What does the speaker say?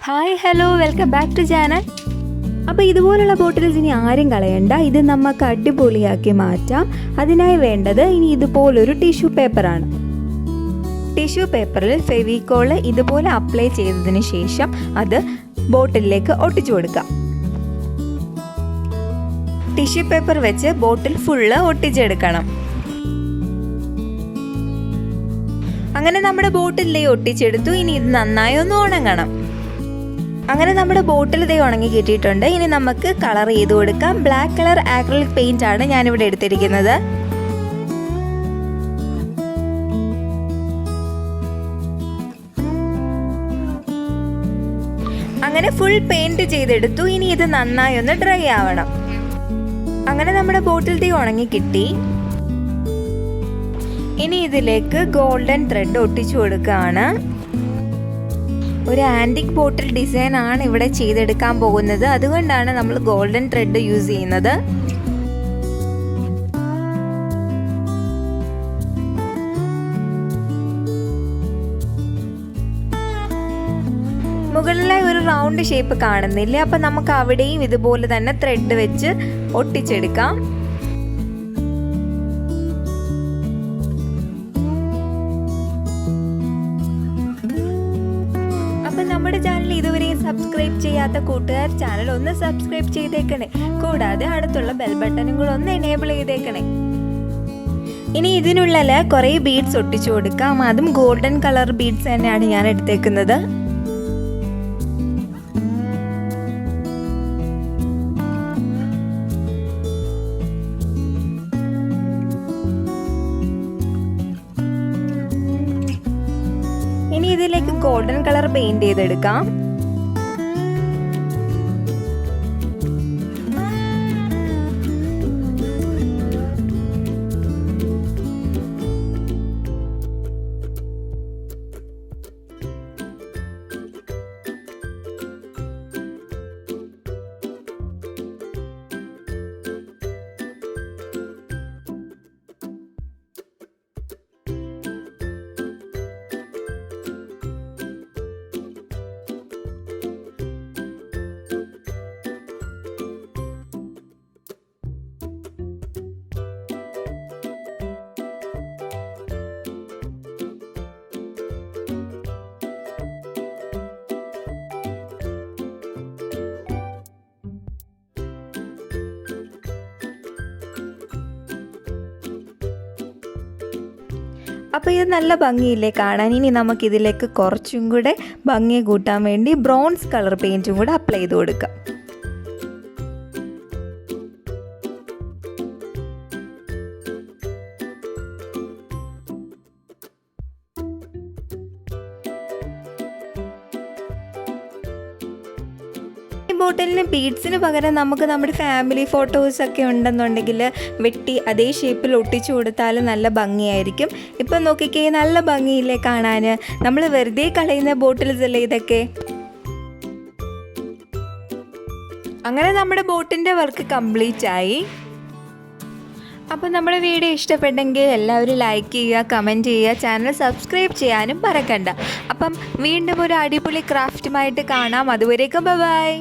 Hi hello welcome back to channel. അപ്പോൾ ഇതുപോലുള്ള bottles ഇനി ആരും കളയണ്ട, ഇത് നമുക്ക് അടിപൊളിയാക്കി മാറ്റാം. അതിനായി വേണ്ടത് ഇനി ഇതുപോലൊരു ടിഷ്യൂ പേപ്പറാണ്. ടിഷ്യൂ പേപ്പറിൽ ഫെവിക്കോൾ ഇതുപോലെ അപ്ലൈ ചെയ്തതിന് ശേഷം അത് ബോട്ടിലേക്ക് ഒട്ടിച്ചു കൊടുക്കാം. ടിഷ്യൂ പേപ്പർ വെച്ച് ബോട്ടിൽ ഫുള്ള് ഒട്ടിച്ചെടുക്കണം. അങ്ങനെ നമ്മുടെ ബോട്ടിലേ ഒട്ടിച്ചെടുത്തു. ഇനി ഇത് നന്നായി ഒന്ന് ഉണങ്ങണം. അങ്ങനെ നമ്മുടെ ബോട്ടിൽ ഇതേ ഉണങ്ങി കിട്ടിയിട്ടുണ്ട്. ഇനി നമുക്ക് കളർ ചെയ്ത് കൊടുക്കാം. ബ്ലാക്ക് കളർ ആക്രിലിക് പെയിന്റ് ആണ് ഞാനിവിടെ എടുത്തിരിക്കുന്നത്. അങ്ങനെ ഫുൾ പെയിന്റ് ചെയ്തെടുത്തു. ഇനി ഇത് നന്നായി ഒന്ന് ഡ്രൈ ആവണം. അങ്ങനെ നമ്മുടെ ബോട്ടിൽ ഇതേ ഉണങ്ങി കിട്ടി. ഇനി ഇതിലേക്ക് ഗോൾഡൻ ത്രെഡ് ഒട്ടിച്ചു കൊടുക്കുകയാണ്. ഒരു ആൻറ്റിക് ബോട്ടിൽ ഡിസൈൻ ആണ് ഇവിടെ ചെയ്തെടുക്കാൻ പോകുന്നത്. അതുകൊണ്ടാണ് നമ്മൾ ഗോൾഡൻ ത്രെഡ് യൂസ് ചെയ്യുന്നത്. മുകളിലായി ഒരു റൗണ്ട് ഷേപ്പ് കാണുന്നില്ല, അപ്പം നമുക്ക് അവിടെയും ഇതുപോലെ തന്നെ ത്രെഡ് വെച്ച് ഒട്ടിച്ചെടുക്കാം. നമ്മുടെ ചാനൽ ഇതുവരെയും സബ്സ്ക്രൈബ് ചെയ്യാത്ത കൂട്ടുകാർ ചാനൽ ഒന്ന് സബ്സ്ക്രൈബ് ചെയ്തേക്കണേ. കൂടാതെ അടുത്തുള്ള ബെൽ ബട്ടണും കൂടെ ഒന്ന് എനേബിൾ ചെയ്തേക്കണേ. ഇനി ഇതിനുള്ളിൽ കുറേ ബീഡ്സ് ഒട്ടിച്ചു കൊടുക്കാം. അതും ഗോൾഡൻ കളർ ബീഡ്സ് തന്നെയാണ് ഞാൻ എടുത്തേക്കുന്നത്. ഇനി ഇതിലേക്ക് ഗോൾഡൻ കളർ പെയിന്റ് ചെയ്തെടുക്കാം. അപ്പോൾ ഇത് നല്ല ഭംഗിയില്ലേ കാണാൻ. ഇനി നമുക്കിതിലേക്ക് കുറച്ചും കൂടെ ഭംഗി കൂട്ടാൻ വേണ്ടി ബ്രോൺസ് കളർ പെയിൻറ്റും കൂടെ അപ്ലൈ ചെയ്ത് കൊടുക്കാം. ബോട്ടിലിന് ബീഡ്സിന് പകരം നമുക്ക് നമ്മുടെ ഫാമിലി ഫോട്ടോസൊക്കെ ഉണ്ടെന്നുണ്ടെങ്കിൽ വെട്ടി അതേ ഷേപ്പിൽ ഒട്ടിച്ചു കൊടുത്താൽ നല്ല ഭംഗിയായിരിക്കും. ഇപ്പം നോക്കിക്കേ, നല്ല ഭംഗിയില്ലേ കാണാൻ. നമ്മൾ വെറുതെ കളയുന്ന ബോട്ടിൽസ് അല്ലേ ഇതൊക്കെ. അങ്ങനെ നമ്മുടെ ബോട്ടിൻ്റെ വർക്ക് കംപ്ലീറ്റ് ആയി. അപ്പം നമ്മുടെ വീഡിയോ ഇഷ്ടപ്പെട്ടെങ്കിൽ എല്ലാവരും ലൈക്ക് ചെയ്യുക, കമൻറ്റ് ചെയ്യുക, ചാനൽ സബ്സ്ക്രൈബ് ചെയ്യാനും മറക്കണ്ട. അപ്പം വീണ്ടും ഒരു അടിപൊളി ക്രാഫ്റ്റുമായിട്ട് കാണാം. അതുവരേക്കും ബൈ.